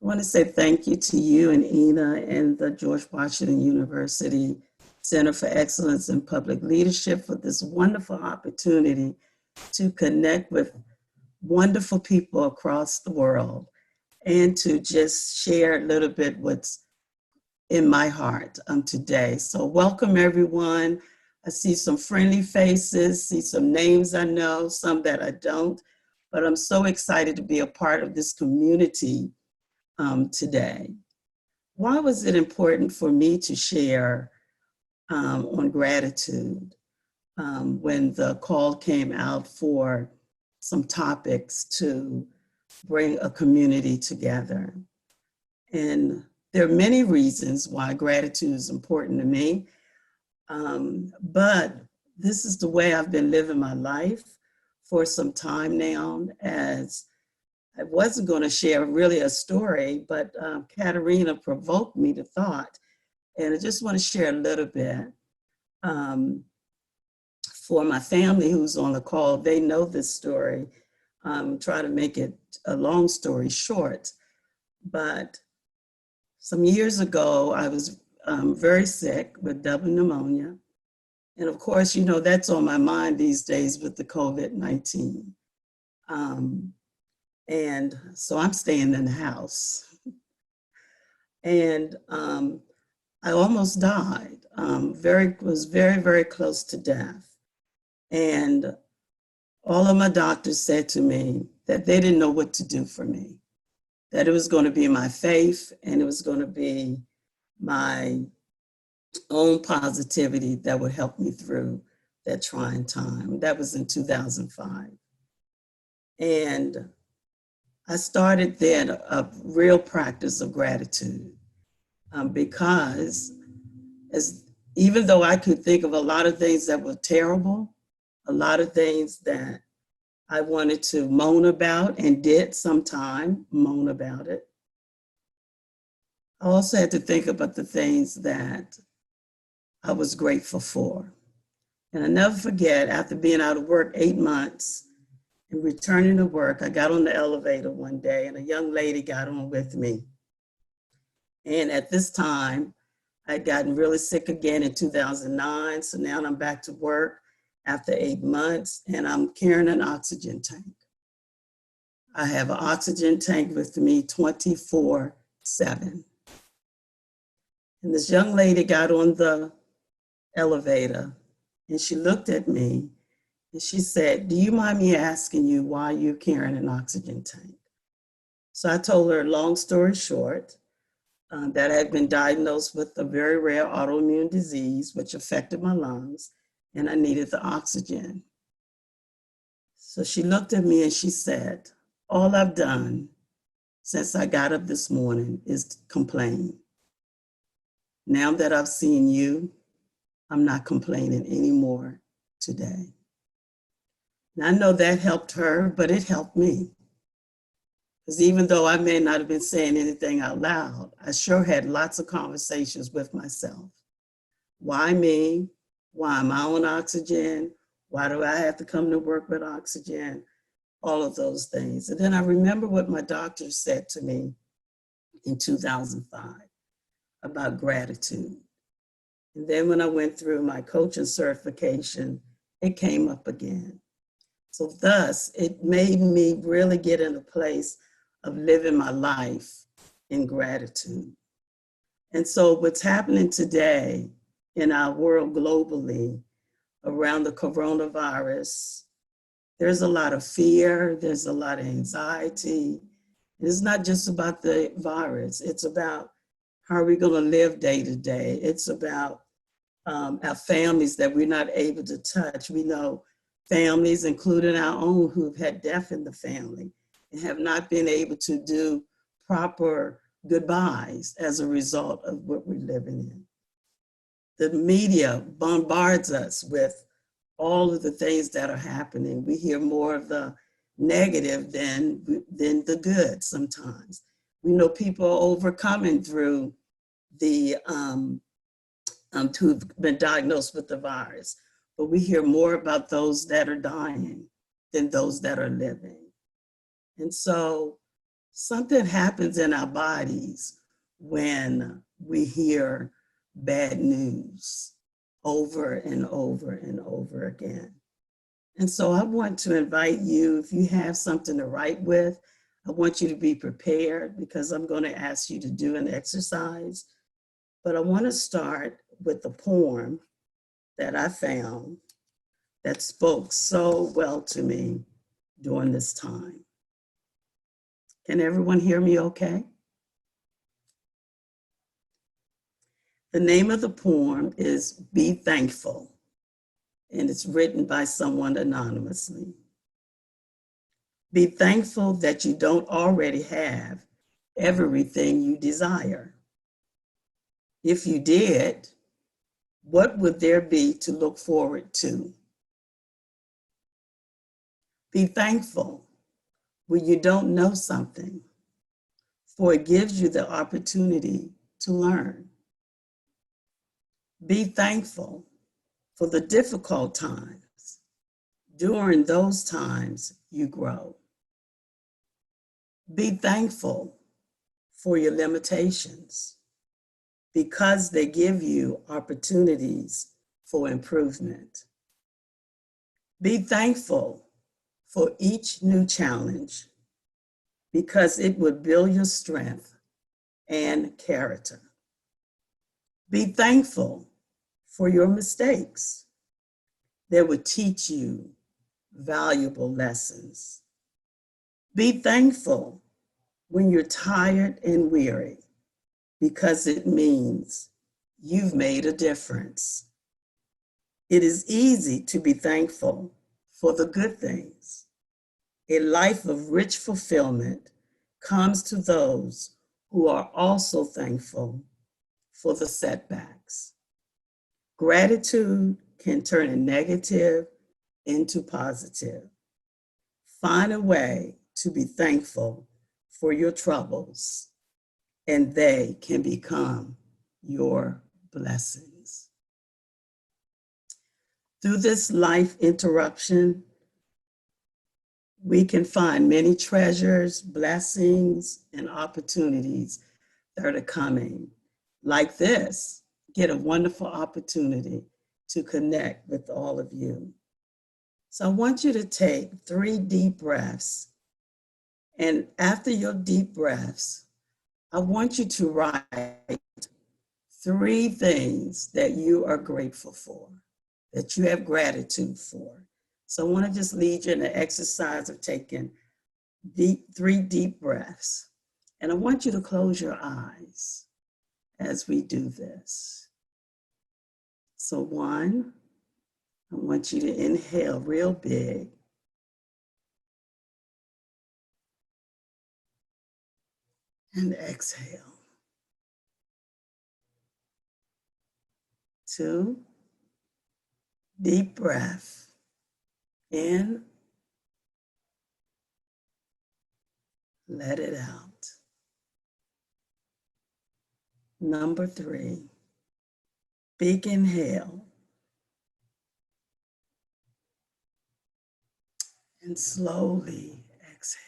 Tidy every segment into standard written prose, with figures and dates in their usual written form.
I want to say thank you to you and Ina and the George Washington University Center for Excellence in Public Leadership for this wonderful opportunity to connect with wonderful people across the world and to just share a little bit what's in my heart today. So welcome everyone. I see some friendly faces, see some names I know, some that I don't, but I'm so excited to be a part of this community today. Why was it important for me to share on gratitude when the call came out for some topics to bring a community together? And there are many reasons why gratitude is important to me, but this is the way I've been living my life for some time now. As I wasn't going to share really a story, but Katerina provoked me to thought, and I just want to share a little bit. For my family who's on the call, they know this story. Try to make it a long story short, but some years ago, I was very sick with double pneumonia. And of course, you know, that's on my mind these days with the COVID-19. And so I'm staying in the house. And I almost died, was very, very close to death. And all of my doctors said to me that they didn't know what to do for me, that it was going to be my faith and it was going to be my own positivity that would help me through that trying time. That was in 2005. And I started then a real practice of gratitude because even though I could think of a lot of things that were terrible, a lot of things that I wanted to moan about and did sometime moan about it, I also had to think about the things that I was grateful for. And I never forget, after being out of work 8 months and returning to work, I got on the elevator one day and a young lady got on with me. And at this time, I'd gotten really sick again in 2009. So now I'm back to work after 8 months and I'm carrying an oxygen tank. I have an oxygen tank with me 24/7. And this young lady got on the elevator and she looked at me and she said, "Do you mind me asking you why you're carrying an oxygen tank?" So I told her, long story short, that I had been diagnosed with a very rare autoimmune disease which affected my lungs and I needed the oxygen. So she looked at me and she said, "All I've done since I got up this morning is complain. Now that I've seen you, I'm not complaining anymore today." And I know that helped her, but it helped me. Because even though I may not have been saying anything out loud, I sure had lots of conversations with myself. Why me? Why am I on oxygen? Why do I have to come to work with oxygen? All of those things. And then I remember what my doctor said to me in 2005 about gratitude. And then when I went through my coaching certification, it came up again. So thus, it made me really get in a place of living my life in gratitude. And so what's happening today in our world globally around the coronavirus, there's a lot of fear, there's a lot of anxiety. It's not just about the virus, it's about how are we going to live day to day. It's about our families that we're not able to touch. We know families, including our own, who've had death in the family and have not been able to do proper goodbyes as a result of what we're living in. The media bombards us with all of the things that are happening. We hear more of the negative than the good sometimes. We know people are overcoming through the, who've been diagnosed with the virus, but we hear more about those that are dying than those that are living. And so Something happens in our bodies when we hear bad news over and over and over again. And so I want to invite you, if you have something to write with, I want you to be prepared because I'm going to ask you to do an exercise. But I want to start with the poem that I found that spoke so well to me during this time. Can everyone hear me okay? The name of the poem is Be Thankful, and it's written by someone anonymously. Be thankful that you don't already have everything you desire. If you did, what would there be to look forward to? Be thankful when you don't know something, for it gives you the opportunity to learn. Be thankful for the difficult times. During those times, you grow. Be thankful for your limitations because they give you opportunities for improvement. Be thankful for each new challenge because it would build your strength and character. Be thankful for your mistakes. They would teach you valuable lessons. Be thankful when you're tired and weary because it means you've made a difference. It is easy to be thankful for the good things. A life of rich fulfillment comes to those who are also thankful for the setbacks. Gratitude can turn a negative into positive. Find a way to be thankful for your troubles, and they can become your blessings. Through this life interruption, we can find many treasures, blessings, and opportunities that are coming. Like this, get a wonderful opportunity to connect with all of you. So I want you to take 3 deep breaths. And after your deep breaths, I want you to write 3 things that you are grateful for, that you have gratitude for. So I want to just lead you in the exercise of taking 3 deep breaths. And I want you to close your eyes as we do this. So 1, I want you to inhale real big. And exhale. 2, deep breath. In, let it out. Number 3, big inhale. And slowly exhale.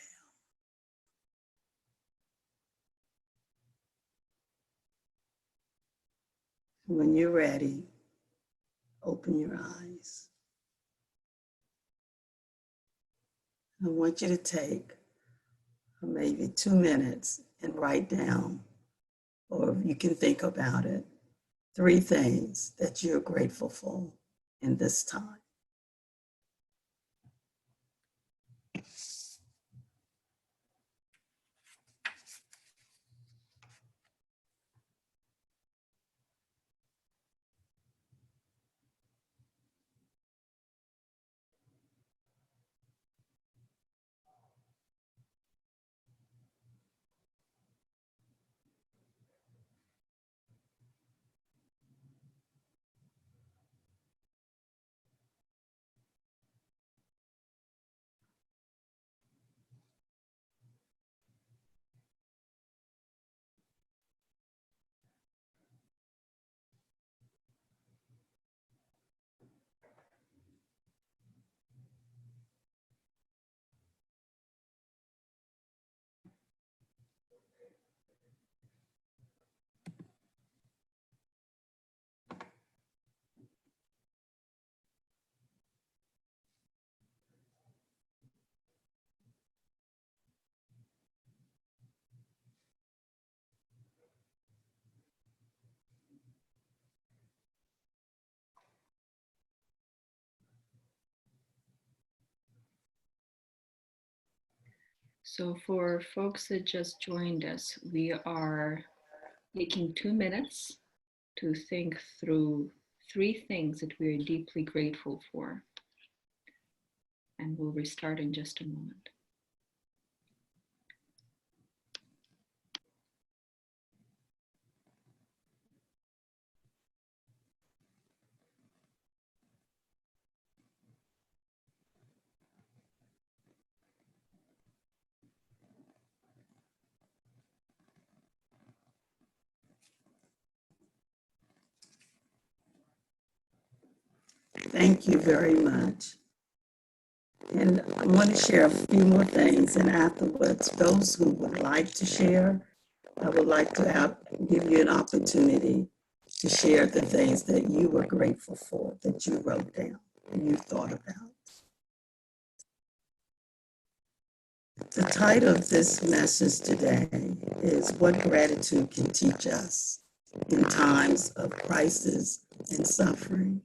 When you're ready, open your eyes. I want you to take maybe 2 minutes and write down, or you can think about it, 3 things that you're grateful for in this time. So for folks that just joined us, we are taking 2 minutes to think through 3 things that we are deeply grateful for. And we'll restart in just a moment. Thank you very much. And I want to share a few more things, and afterwards, those who would like to share, I would like to give you an opportunity to share the things that you were grateful for, that you wrote down and you thought about. The title of this message today is What Gratitude Can Teach Us in Times of Crisis and Suffering.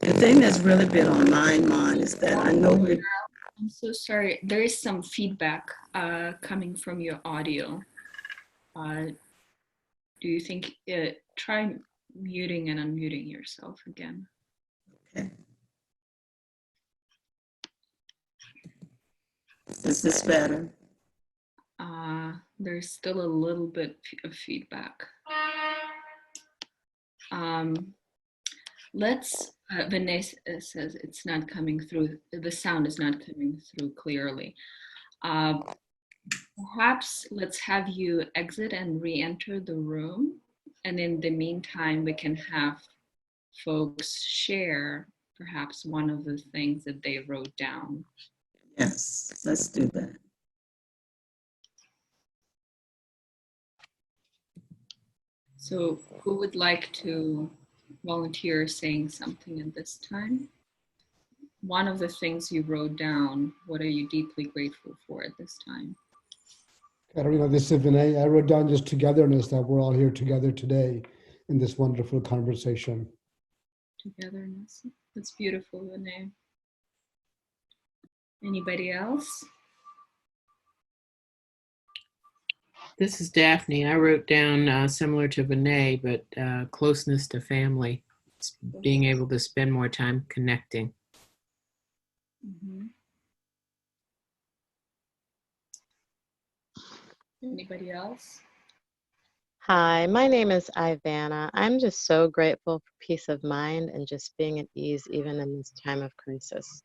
The thing that's really been on my mind is that I know we're... I'm so sorry. There is some feedback coming from your audio. Do you think, try muting and unmuting yourself again? Okay. Is this better? There's still a little bit of feedback. Vanessa says it's not coming through, the sound is not coming through clearly. Perhaps let's have you exit and re-enter the room. And in the meantime, we can have folks share perhaps one of the things that they wrote down. Yes, let's do that. So who would like to volunteer saying something at this time? One of the things you wrote down, what are you deeply grateful for at this time? Katarina, this is Vinay. I wrote down just togetherness, that we're all here together today in this wonderful conversation. Togetherness. That's beautiful, Vinay. Anybody else? This is Daphne. I wrote down similar to Vinay, but closeness to family. It's being able to spend more time connecting. Mm-hmm. Anybody else? Hi, my name is Ivana. I'm just so grateful for peace of mind and just being at ease even in this time of crisis.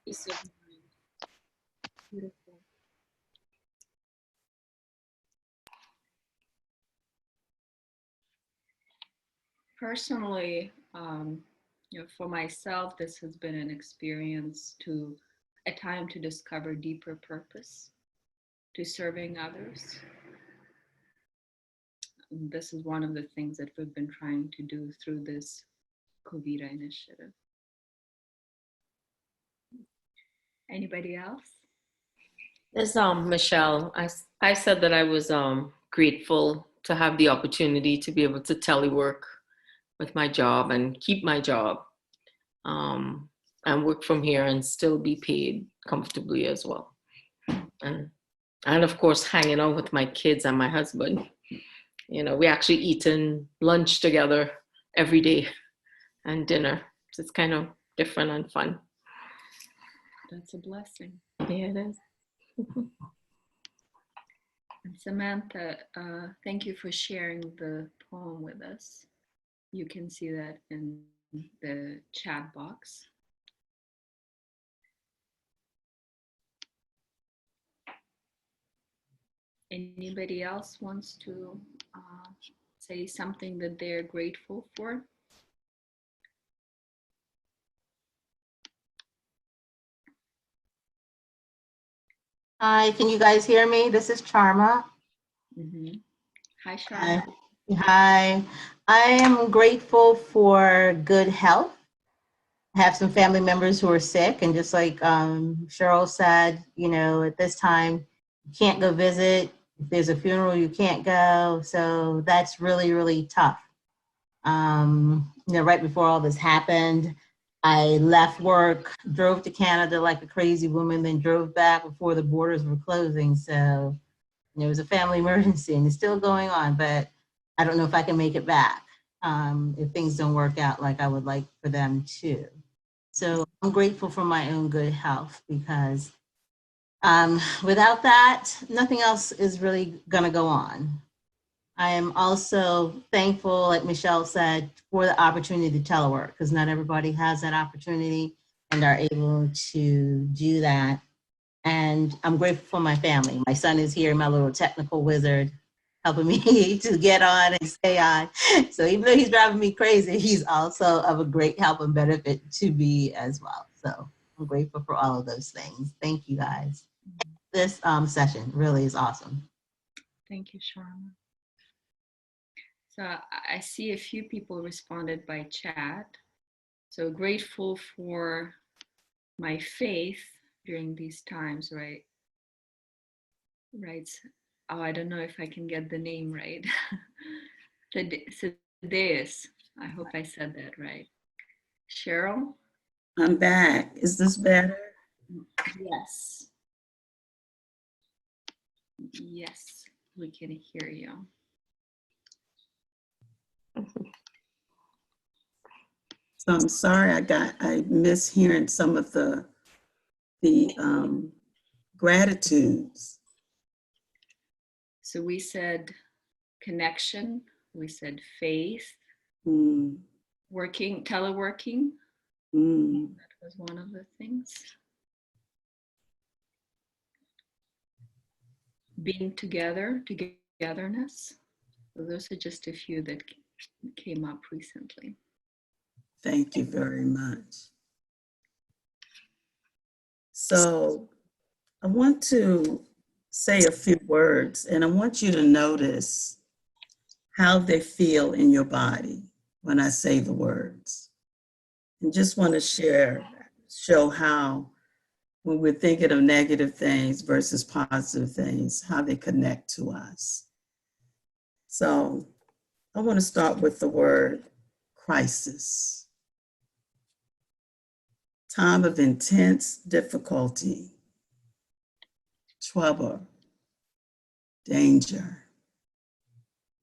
Peace of mind. Beautiful. Personally, for myself, this has been an experience a time to discover deeper purpose, to serving others. This is one of the things that we've been trying to do through this Covida initiative. Anybody else? This Michelle. I said that I was grateful to have the opportunity to be able to telework with my job and keep my job, and work from here and still be paid comfortably as well. And of course, hanging out with my kids and my husband. You know, we actually eating lunch together every day and dinner. So it's kind of different and fun. That's a blessing. Yeah, it is. And Samantha, thank you for sharing the poem with us. You can see that in the chat box. Anybody else wants to say something that they're grateful for? Hi, can you guys hear me? This is Charma. Mm-hmm. Hi, Charma. Hi. I am grateful for good health. I have some family members who are sick, and just like Cheryl said, you know, at this time, you can't go visit. If there's a funeral, you can't go. So that's really, really tough. You know, right before all this happened, I left work, drove to Canada like a crazy woman, then drove back before the borders were closing. So it was a family emergency and it's still going on, but I don't know if I can make it back if things don't work out like I would like for them to. So I'm grateful for my own good health because without that, nothing else is really gonna go on. I am also thankful, like Michelle said, for the opportunity to telework because not everybody has that opportunity and are able to do that. And I'm grateful for my family. My son is here, my little technical wizard, helping me to get on and stay on. So even though he's driving me crazy, he's also of a great help and benefit to me as well. So I'm grateful for all of those things. Thank you guys. This session really is awesome. Thank you, Sharma. So I see a few people responded by chat. So grateful for my faith during these times, right? Right. Oh, I don't know if I can get the name right. Thaddeus. I hope I said that right. Cheryl? I'm back. Is this better? Yes. Yes, we can hear you. So I'm sorry I miss hearing some of the gratitudes. So we said connection, we said faith, working, teleworking. That was one of the things. Being together, togetherness. So those are just a few that came up recently. Thank you very much. So I want to say a few words and I want you to notice how they feel in your body when I say the words. And just want to show how when we're thinking of negative things versus positive things, how they connect to us. So I want to start with the word crisis. Time of intense difficulty, trouble, danger.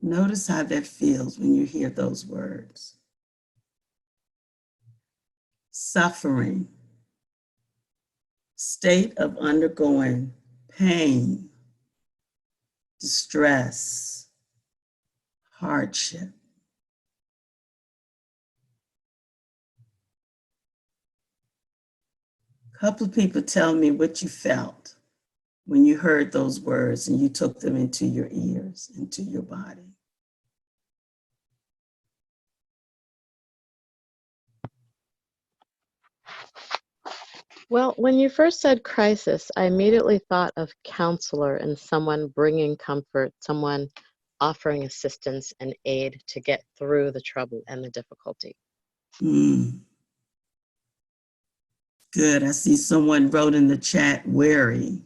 Notice how that feels when you hear those words. Suffering, state of undergoing pain, distress, hardship. A couple of people tell me what you felt when you heard those words and you took them into your ears, into your body. Well, when you first said crisis, I immediately thought of counselor and someone bringing comfort, someone offering assistance and aid to get through the trouble and the difficulty. Good. I see someone wrote in the chat, wary.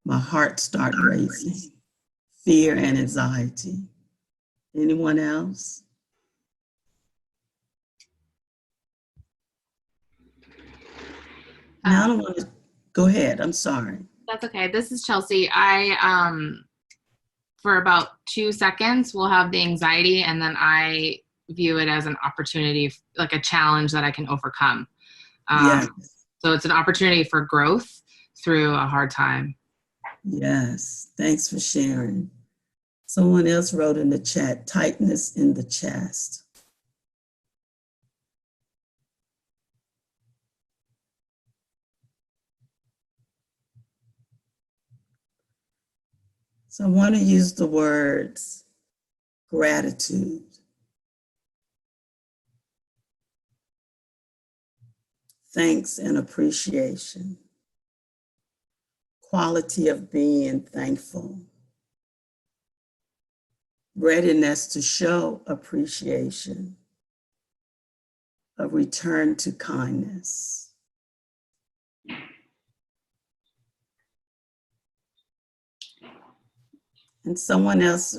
My heart started racing. Fear and anxiety. Anyone else? Now I don't want to go ahead. I'm sorry. That's okay. This is Chelsea. I for about 2 seconds will have the anxiety and then I view it as an opportunity, like a challenge that I can overcome. Yes. So it's an opportunity for growth through a hard time. Yes. Thanks for sharing. Someone else wrote in the chat, tightness in the chest. So I want to use the words gratitude, thanks and appreciation, quality of being thankful, readiness to show appreciation, a return to kindness. And someone else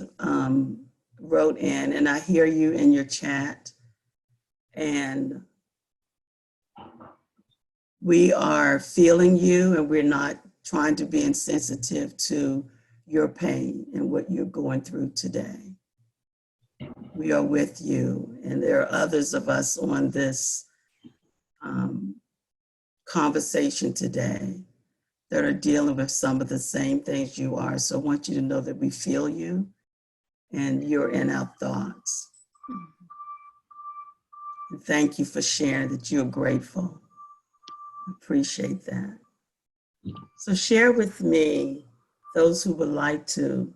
wrote in, and I hear you in your chat, and We are feeling you, and we're not trying to be insensitive to your pain and what you're going through today. We are with you, and there are others of us on this conversation today that are dealing with some of the same things you are. So I want you to know that we feel you and you're in our thoughts. And thank you for sharing that you're grateful. Appreciate that. So share with me, those who would like to,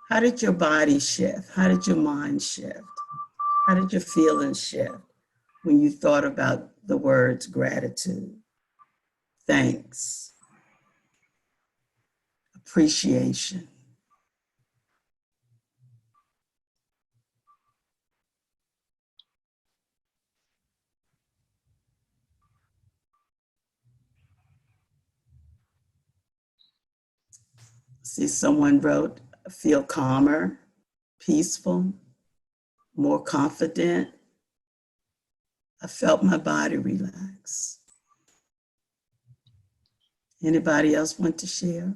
how did your body shift? How did your mind shift? How did your feelings shift when you thought about the words gratitude, thanks, appreciation? See, someone wrote, feel calmer, peaceful, more confident. I felt my body relax. Anybody else want to share?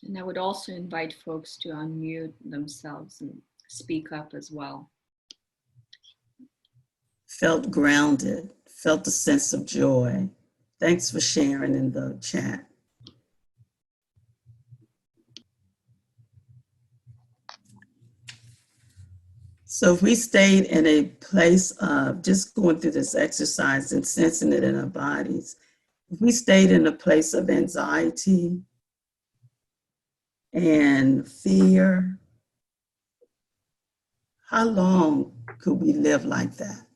And I would also invite folks to unmute themselves and speak up as well. Felt grounded, felt a sense of joy. Thanks for sharing in the chat. So if we stayed in a place of just going through this exercise and sensing it in our bodies, if we stayed in a place of anxiety and fear, how long could we live like that?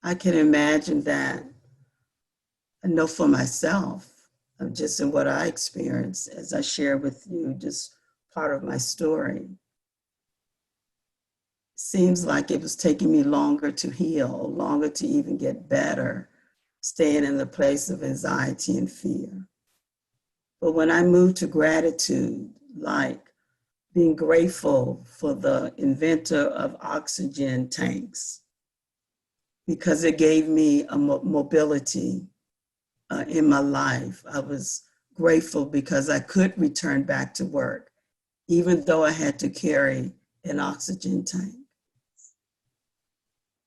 I can imagine that. I know for myself, just in what I experienced as I share with you, just part of my story. Seems like it was taking me longer to heal, longer to even get better, staying in the place of anxiety and fear. But when I moved to gratitude, like being grateful for the inventor of oxygen tanks, because it gave me a mobility in my life. I was grateful because I could return back to work, even though I had to carry an oxygen tank.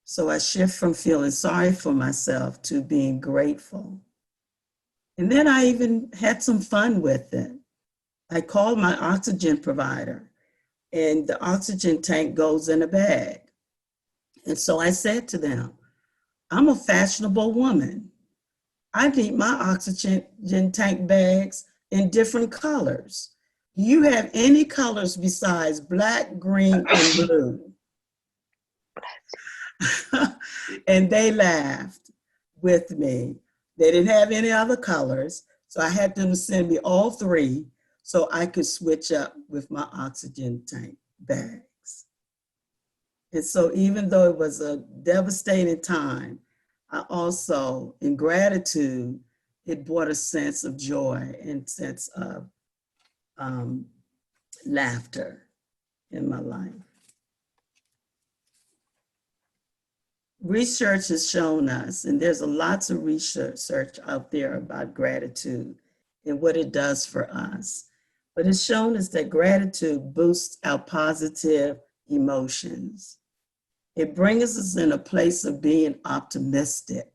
So I shift from feeling sorry for myself to being grateful. And then I even had some fun with it. I called my oxygen provider, and the oxygen tank goes in a bag. And so I said to them, I'm a fashionable woman. I need my oxygen tank bags in different colors. Do you have any colors besides black, green, and blue? And they laughed with me. They didn't have any other colors, so I had them send me all three so I could switch up with my oxygen tank bags. And so even though it was a devastating time, I also, in gratitude, it brought a sense of joy and sense of laughter in my life. Research has shown us, and there's lots of research out there about gratitude and what it does for us. But it's shown us that gratitude boosts our positive emotions. It brings us in a place of being optimistic.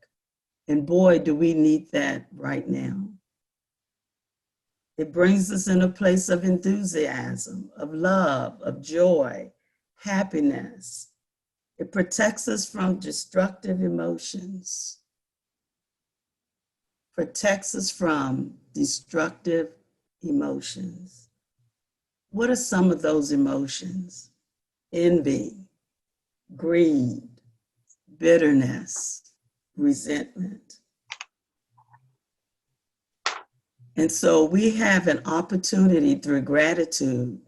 And boy, do we need that right now. It brings us in a place of enthusiasm, of love, of joy, happiness. It protects us from destructive emotions. Protects us from destructive emotions. What are some of those emotions? Envy, greed, bitterness, resentment. And so we have an opportunity through gratitude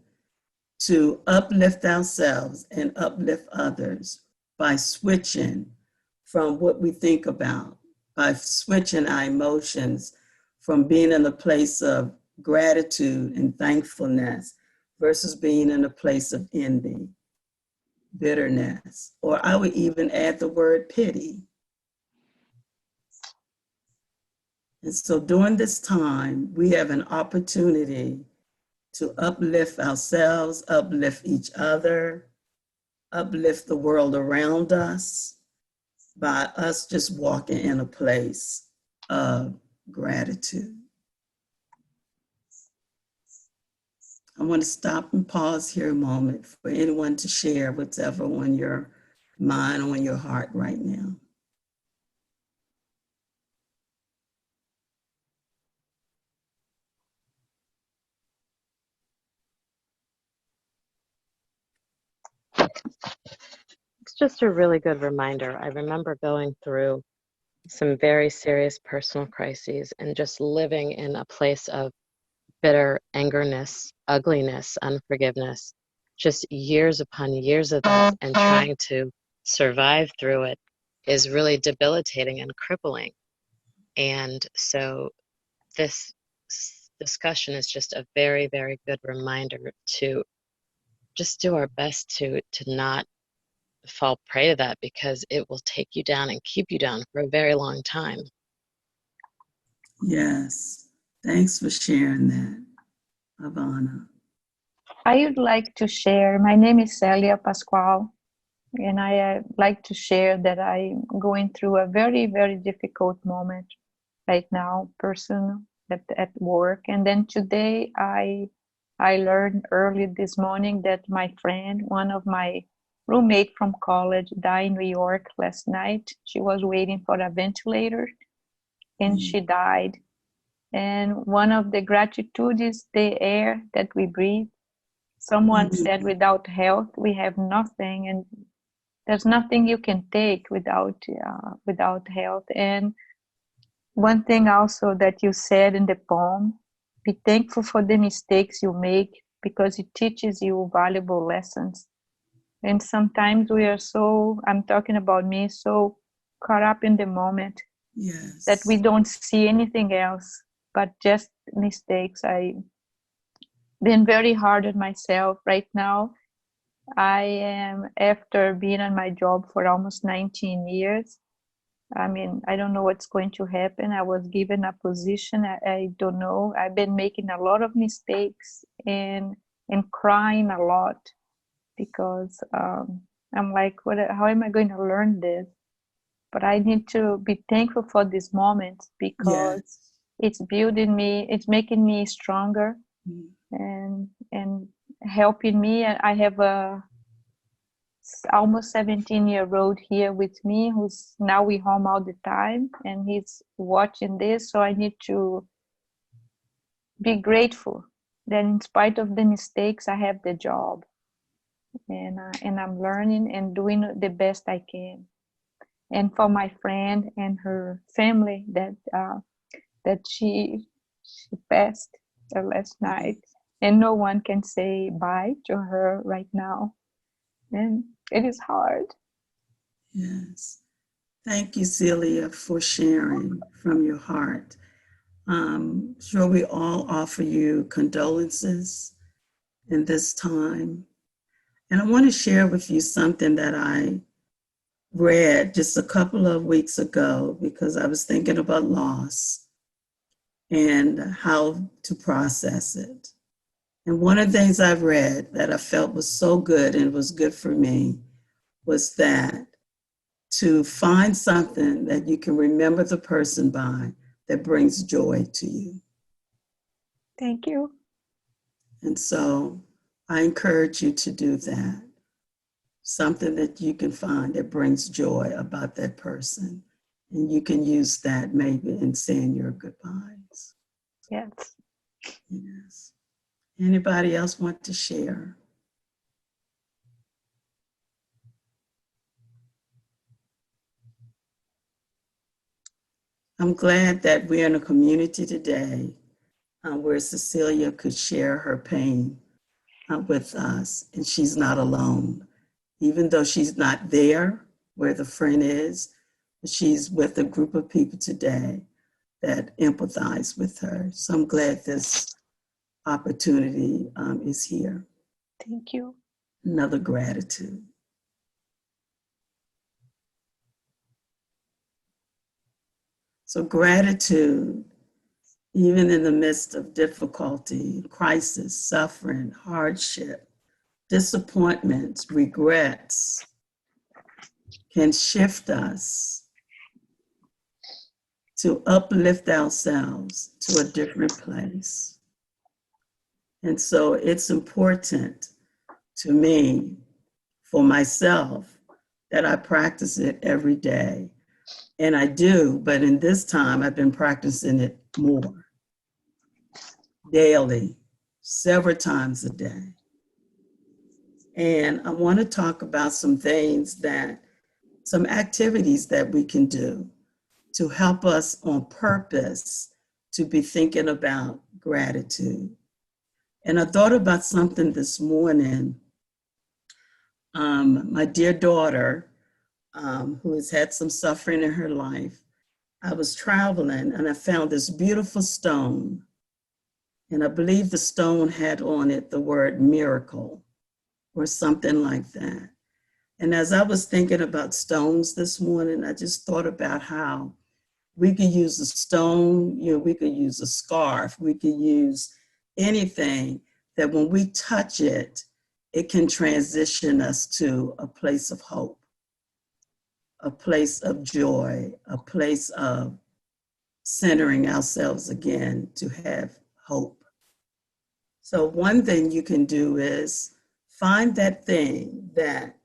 to uplift ourselves and uplift others by switching from what we think about, by switching our emotions from being in a place of gratitude and thankfulness versus being in a place of envy. bitterness, or I would even add the word pity. And so during this time, we have an opportunity to uplift ourselves, uplift each other, uplift the world around us by us just walking in a place of gratitude. I want to stop and pause here a moment for anyone to share whatever on your mind or on your heart right now. It's just a really good reminder. I remember going through some very serious personal crises and just living in a place of bitter angerness, ugliness, unforgiveness, just years upon years of that, and trying to survive through it is really debilitating and crippling. And so this discussion is just a very, very good reminder to just do our best to not fall prey to that, because it will take you down and keep you down for a very long time. Yes, thanks for sharing that, Ivana. I would like to share. My name is Celia Pascual, and I like to share that I'm going through a very, very difficult moment right now, personal, at work. And then today, I learned early this morning that my friend, one of my roommate from college, died in New York last night. She was waiting for a ventilator, and she died. And one of the gratitude is the air that we breathe. Someone said, without health, we have nothing, and there's nothing you can take without health. And one thing also that you said in the poem, be thankful for the mistakes you make, because it teaches you valuable lessons. And sometimes we are so, I'm talking about me, so caught up in the moment that we don't see anything else but just mistakes. I've been very hard on myself right now. I am, after being on my job for almost 19 years, I mean, I don't know what's going to happen. I was given a position. I don't know. I've been making a lot of mistakes and crying a lot, because I'm like, how am I going to learn this? But I need to be thankful for this moment, because it's building me, it's making me stronger, and helping me. I have a almost 17-year-old here with me, who's now we home all the time, and he's watching this. So I need to be grateful that in spite of the mistakes, I have the job, and I'm learning and doing the best I can. And for my friend and her family that she passed last night, and no one can say bye to her right now, and it is hard. Yes. Thank you, Celia, for sharing from your heart. Sure, we all offer you condolences in this time. And I want to share with you something that I read just a couple of weeks ago, because I was thinking about loss and how to process it. And one of the things I've read that I felt was so good and was good for me was that to find something that you can remember the person by that brings joy to you. Thank you. And so I encourage you to do that. Something that you can find that brings joy about that person. And you can use that maybe in saying your goodbyes. Yes. Yes. Anybody else want to share? I'm glad that we're in a community today where Cecilia could share her pain with us, and she's not alone. Even though she's not there where the friend is, she's with a group of people today that empathize with her. So I'm glad this opportunity is here. Thank you. Another gratitude. So gratitude, even in the midst of difficulty, crisis, suffering, hardship, disappointments, regrets, can shift us to uplift ourselves to a different place. And so it's important to me, for myself, that I practice it every day. And I do, but in this time, I've been practicing it more, daily, several times a day. And I want to talk about some activities that we can do to help us on purpose to be thinking about gratitude. And I thought about something this morning. My dear daughter, who has had some suffering in her life, I was traveling and I found this beautiful stone. And I believe the stone had on it the word miracle or something like that. And as I was thinking about stones this morning, I just thought about how we could use a stone, we could use a scarf, we could use anything that when we touch it, it can transition us to a place of hope, a place of joy, a place of centering ourselves again to have hope. So one thing you can do is find that thing that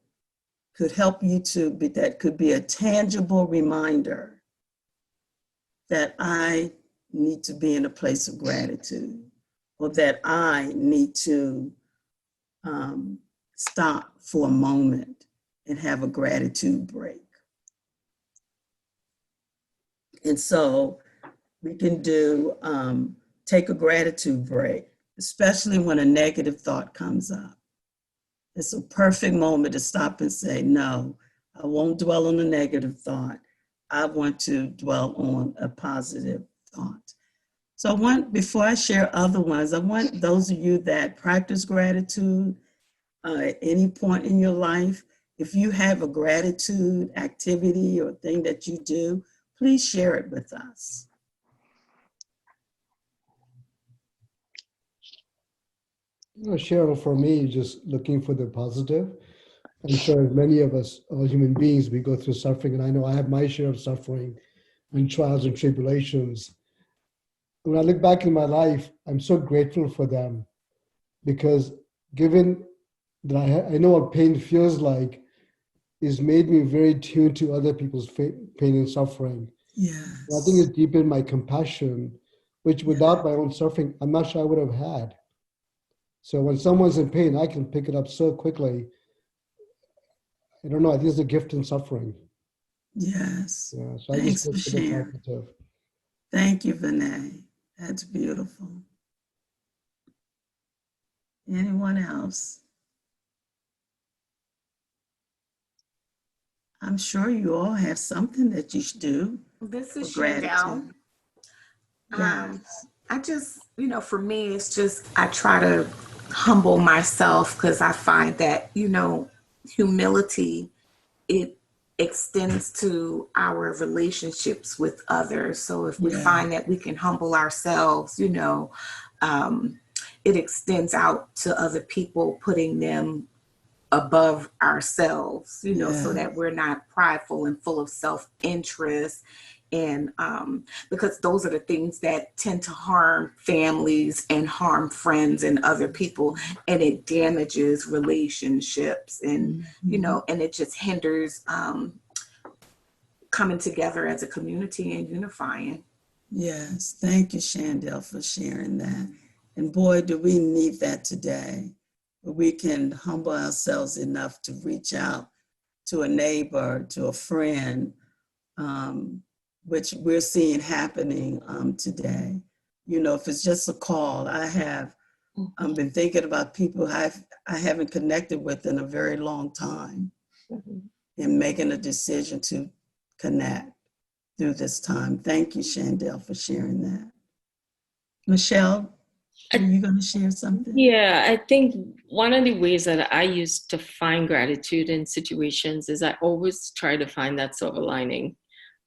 could help you that could be a tangible reminder that I need to be in a place of gratitude, or that I need to stop for a moment and have a gratitude break. And so we can take a gratitude break, especially when a negative thought comes up. It's a perfect moment to stop and say, no, I won't dwell on a negative thought. I want to dwell on a positive thought. So before I share other ones, I want those of you that practice gratitude at any point in your life, if you have a gratitude activity or thing that you do, please share it with us. Cheryl, for me, just looking for the positive. I'm sure many of us, all human beings, we go through suffering, and I know I have my share of suffering and trials and tribulations. When I look back in my life, I'm so grateful for them, because given that I know what pain feels like, it's made me very tuned to other people's pain and suffering. Yes. I think it's deepened my compassion, which without my own suffering, I'm not sure I would have had. So when someone's in pain, I can pick it up so quickly. I don't know, I think it's a gift in suffering. Yes. Yeah, so Thanks I for just look for the sharing. positive. Thank you, Vinay. That's beautiful. Anyone else? I'm sure you all have something that you should do. This is for gratitude. Chandel. Yes. I just, for me, it's just, I try to humble myself, because I find that, humility, it extends to our relationships with others. So if we find that we can humble ourselves, it extends out to other people, putting them above ourselves, so that we're not prideful and full of self-interest. And because those are the things that tend to harm families and harm friends and other people, and it damages relationships, and and it just hinders coming together as a community and unifying. Yes, thank you, Chandel, for sharing that. And boy, do we need that today. We can humble ourselves enough to reach out to a neighbor, to a friend, which we're seeing happening today. If it's just a call, I have been thinking about people I haven't connected with in a very long time, and making a decision to connect through this time. Thank you, Chandel, for sharing that. Michelle, are you going to share something? Yeah, I think one of the ways that I use to find gratitude in situations is I always try to find that silver lining.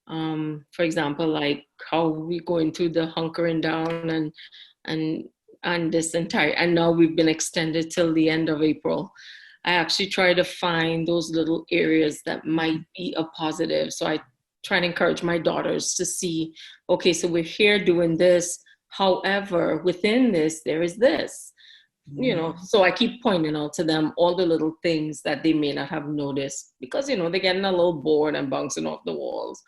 For example, like how we going through the hunkering down and this entire, and now we've been extended till the end of April. I actually try to find those little areas that might be a positive. So I try to encourage my daughters to see, okay, so we're here doing this. However, within this, there is this, you know, so I keep pointing out to them all the little things that they may not have noticed because, you know, they're getting a little bored and bouncing off the walls.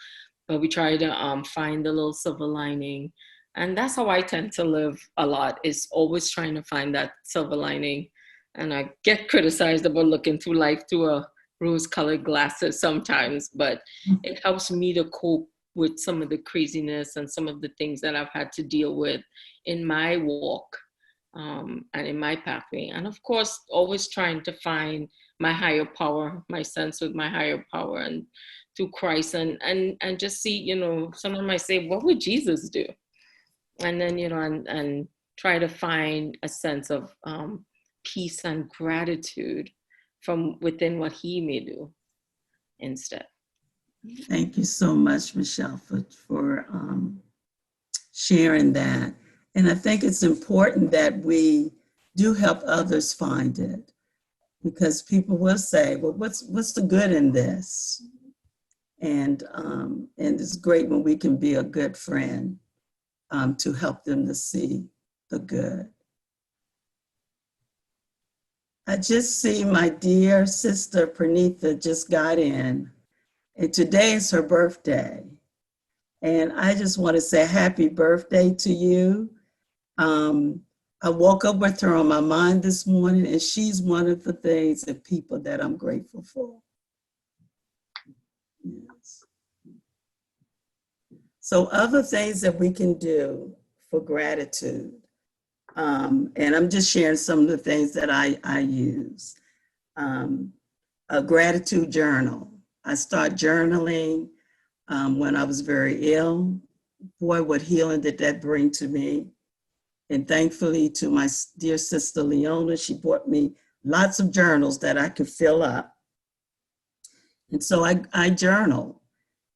But we try to find the little silver lining. And that's how I tend to live a lot, is always trying to find that silver lining. And I get criticized about looking through life through a rose-colored glasses sometimes, but it helps me to cope with some of the craziness and some of the things that I've had to deal with in my walk and in my pathway. And of course, always trying to find my higher power, my sense with my higher power and through Christ and just see, you know, someone might say, what would Jesus do? And then, you know, and try to find a sense of peace and gratitude from within what he may do instead. Thank you so much, Michelle, for sharing that. And I think it's important that we do help others find it, because people will say, well, what's the good in this? And it's great when we can be a good friend to help them to see the good. I just see my dear sister Pranitha just got in, and today is her birthday. And I just want to say happy birthday to you. I woke up with her on my mind this morning, and she's one of the things and people that I'm grateful for. Yes. So other things that we can do for gratitude. And I'm just sharing some of the things that I use. A gratitude journal. I started journaling when I was very ill. Boy, what healing did that bring to me. And thankfully to my dear sister Leona, she bought me lots of journals that I could fill up. And so I journal.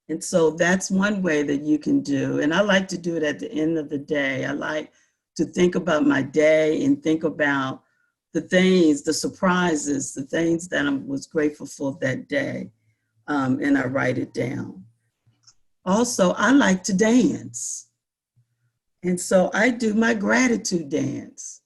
And so that's one way that you can do. And I like to do it at the end of the day. I like to think about my day and think about the things, the surprises, the things that I was grateful for that day. And I write it down. Also, I like to dance. And so I do my gratitude dance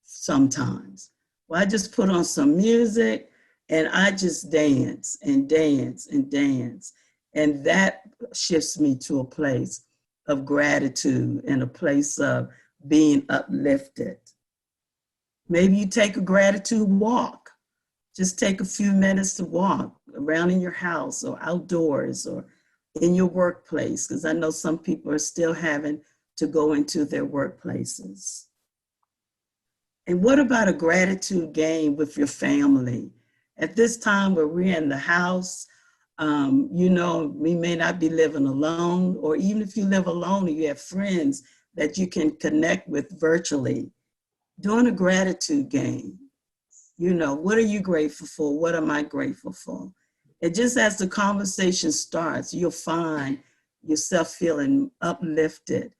sometimes. Well, I just put on some music and I just dance and dance and dance. And that shifts me to a place of gratitude and a place of being uplifted. Maybe you take a gratitude walk. Just take a few minutes to walk around in your house or outdoors or in your workplace, because I know some people are still having to go into their workplaces. And what about a gratitude game with your family? At this time where we're in the house, you know, we may not be living alone, or even if you live alone and you have friends that you can connect with virtually, doing a gratitude game. You know, what are you grateful for? What am I grateful for? And just as the conversation starts, you'll find yourself feeling uplifted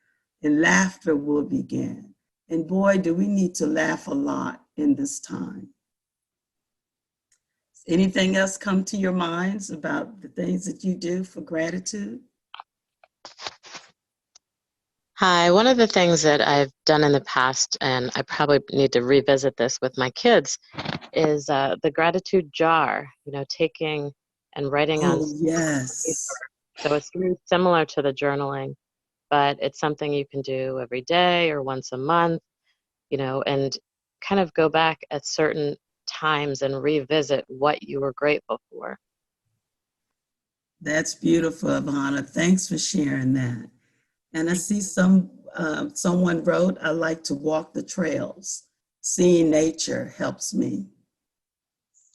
and laughter will begin. And boy, do we need to laugh a lot in this time. Anything else come to your minds about the things that you do for gratitude? Hi, one of the things that I've done in the past, and I probably need to revisit this with my kids, is the gratitude jar, you know, taking and writing on Oh, yes. paper. So it's very similar to the journaling, but it's something you can do every day or once a month, you know, and kind of go back at certain times and revisit what you were grateful for. That's beautiful, Ivana. Thanks for sharing that. And I see someone wrote, I like to walk the trails. Seeing nature helps me.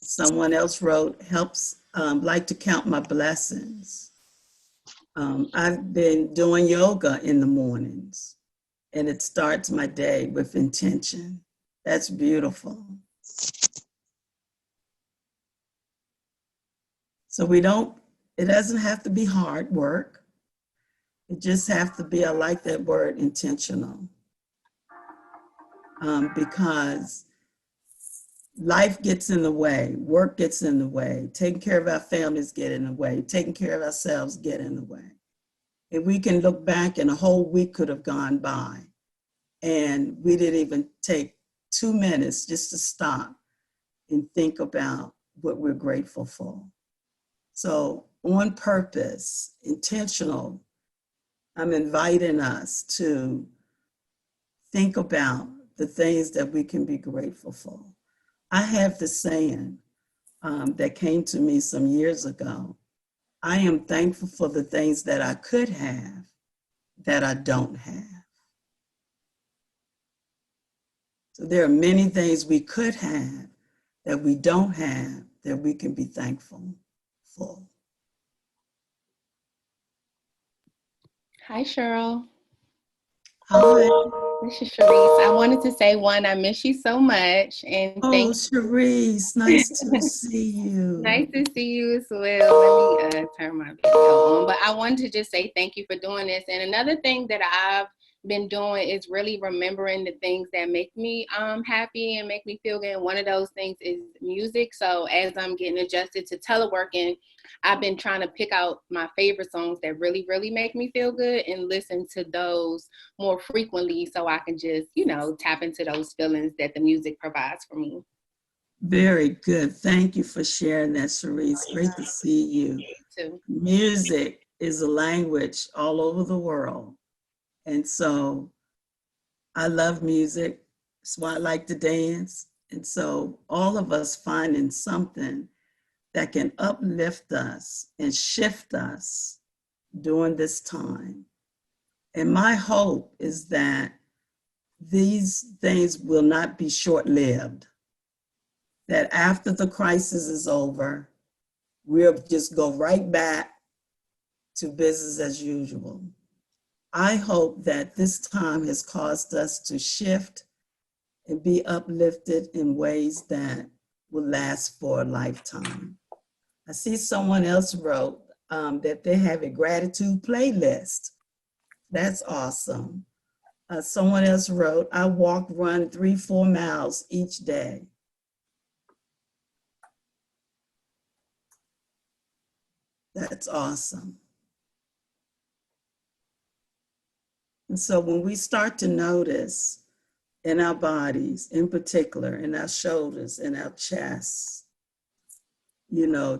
Someone else wrote, like to count my blessings. I've been doing yoga in the mornings, and it starts my day with intention. That's beautiful. So it doesn't have to be hard work. It just have to be, I like that word, intentional. Because life gets in the way, work gets in the way, taking care of our families get in the way, taking care of ourselves get in the way. And we can look back and a whole week could have gone by and we didn't even take 2 minutes just to stop and think about what we're grateful for. So on purpose, intentional, I'm inviting us to think about the things that we can be grateful for. I have this saying that came to me some years ago. I am thankful for the things that I could have that I don't have. So there are many things we could have that we don't have that we can be thankful for. Hi, Cheryl. Hi. This is Sharice. I wanted to say, one, I miss you so much. And Oh, Sharice, nice to see you. Nice to see you as well. Let me turn my video on. But I wanted to just say thank you for doing this. And another thing that I've been doing is really remembering the things that make me happy and make me feel good. And one of those things is music. So as I'm getting adjusted to teleworking, I've been trying to pick out my favorite songs that really, really make me feel good and listen to those more frequently so I can just, tap into those feelings that the music provides for me. Very good. Thank you for sharing that, Sharice. Great to see you. You too. Music is a language all over the world. And so I love music. That's why I like to dance. And so all of us finding something that can uplift us and shift us during this time. And my hope is that these things will not be short-lived, that after the crisis is over, we'll just go right back to business as usual. I hope that this time has caused us to shift and be uplifted in ways that will last for a lifetime. I see someone else wrote that they have a gratitude playlist. That's awesome. Someone else wrote, I walk, run 3-4 miles each day. That's awesome. And so when we start to notice in our bodies, in particular, in our shoulders, in our chests,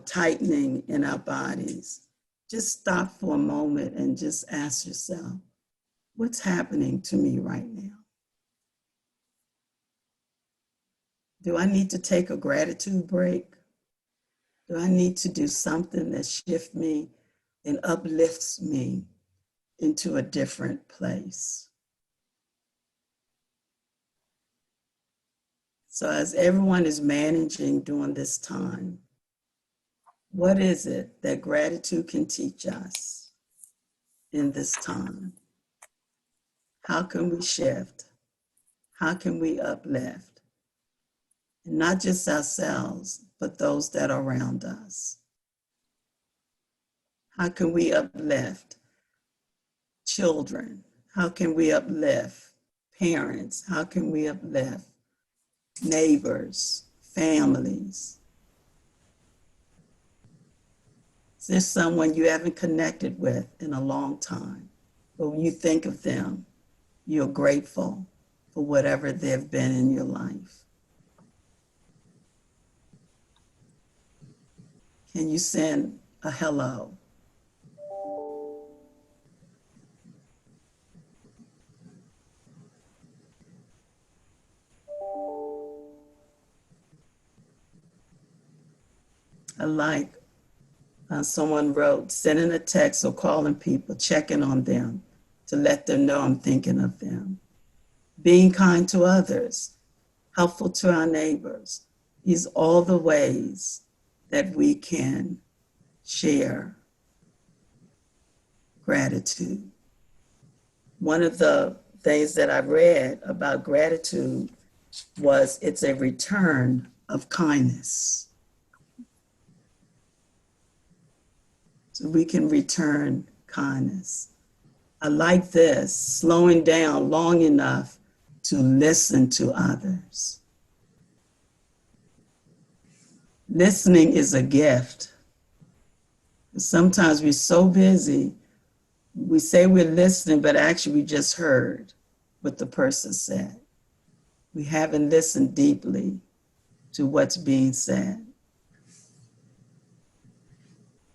tightening in our bodies, just stop for a moment and just ask yourself, what's happening to me right now? Do I need to take a gratitude break? Do I need to do something that shifts me and uplifts me into a different place? So as everyone is managing during this time, what is it that gratitude can teach us in this time? How can we shift? How can we uplift? And not just ourselves, but those that are around us. How can we uplift children? How can we uplift parents? How can we uplift neighbors, families? Is there someone you haven't connected with in a long time, but when you think of them, you're grateful for whatever they've been in your life? Can you send a hello? I like someone wrote, sending a text or calling people, checking on them to let them know I'm thinking of them. Being kind to others, helpful to our neighbors. These are all the ways that we can share gratitude. One of the things that I read about gratitude was it's a return of kindness. So we can return kindness. I like this, slowing down long enough to listen to others. Listening is a gift. Sometimes we're so busy, we say we're listening, but actually we just heard what the person said. We haven't listened deeply to what's being said.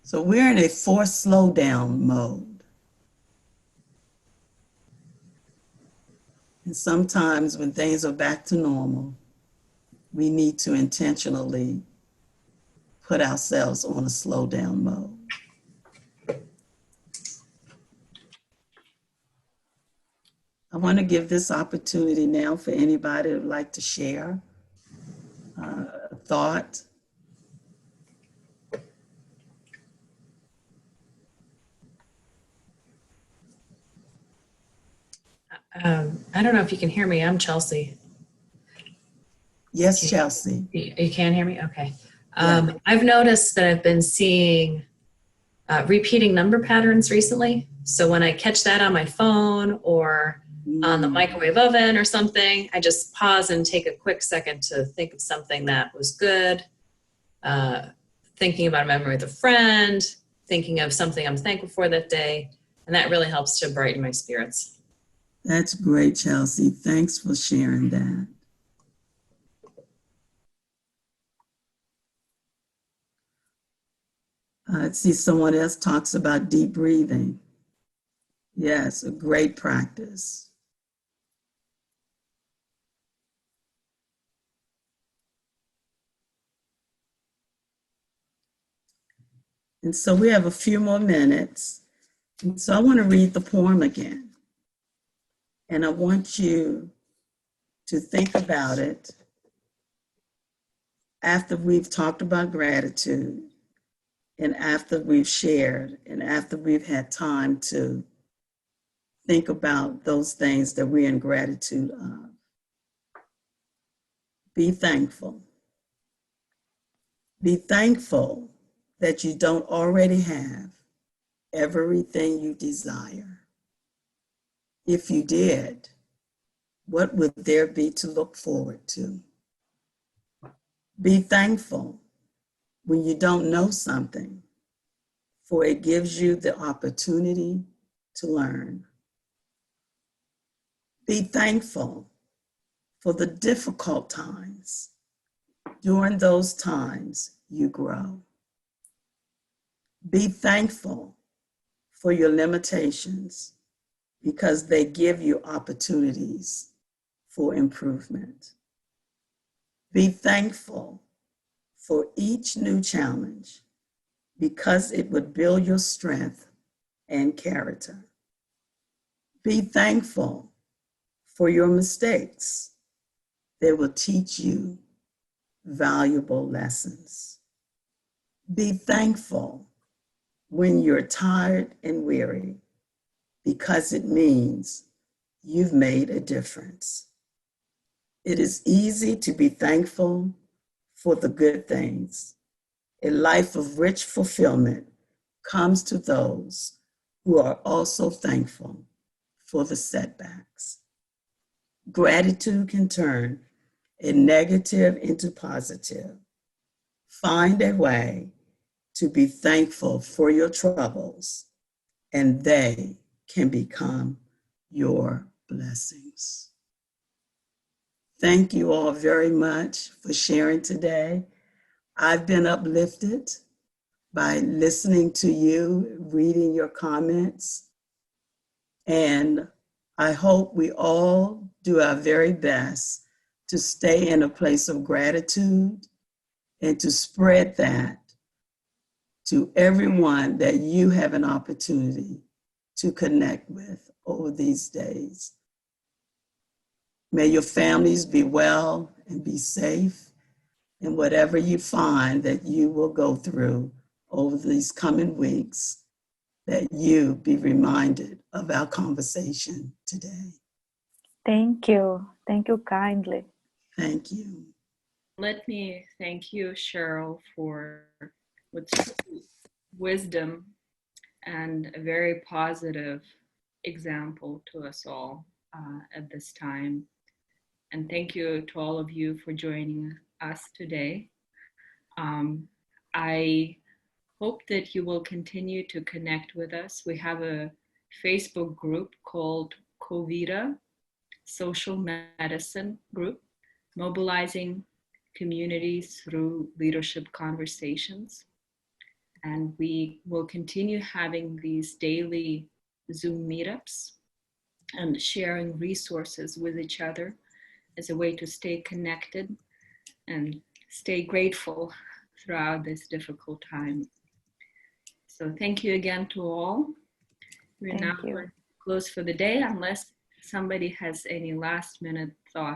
So we're in a forced slowdown mode. And sometimes when things are back to normal, we need to intentionally put ourselves on a slowdown mode. I want to give this opportunity now for anybody who would like to share a thought. I don't know if you can hear me. I'm Chelsea. Yes, Chelsea. You can hear me? Okay. Yeah. I've noticed that I've been seeing repeating number patterns recently. So when I catch that on my phone or on the microwave oven or something, I just pause and take a quick second to think of something that was good, thinking about a memory with a friend, thinking of something I'm thankful for that day. And that really helps to brighten my spirits. That's great, Chelsea. Thanks for sharing that. I see someone else talks about deep breathing. Yes, a great practice. And so we have a few more minutes. And so I want to read the poem again. And I want you to think about it after we've talked about gratitude and after we've shared and after we've had time to think about those things that we're in gratitude of. Be thankful. Be thankful that you don't already have everything you desire. If you did, what would there be to look forward to? Be thankful when you don't know something, for it gives you the opportunity to learn. Be thankful for the difficult times. During those times, you grow. Be thankful for your limitations because they give you opportunities for improvement. Be thankful for each new challenge because it would build your strength and character. Be thankful for your mistakes. They will teach you valuable lessons. Be thankful when you're tired and weary because it means you've made a difference. It is easy to be thankful for the good things. A life of rich fulfillment comes to those who are also thankful for the setbacks. Gratitude can turn a negative into positive. Find a way to be thankful for your troubles, and they can become your blessings. Thank you all very much for sharing today. I've been uplifted by listening to you, reading your comments, and I hope we all do our very best to stay in a place of gratitude and to spread that to everyone that you have an opportunity to connect with over these days. May your families be well and be safe, and whatever you find that you will go through over these coming weeks, that you be reminded of our conversation today. Thank you. Thank you kindly. Thank you. Let me thank you, Cheryl, for with wisdom and a very positive example to us all at this time. And thank you to all of you for joining us today. I hope that you will continue to connect with us. We have a Facebook group called COVIDA, Social Medicine Group, Mobilizing Communities Through Leadership Conversations. And we will continue having these daily Zoom meetups and sharing resources with each other as a way to stay connected and stay grateful throughout this difficult time. So thank you again to all. We're now closed for the day unless somebody has any last minute thoughts.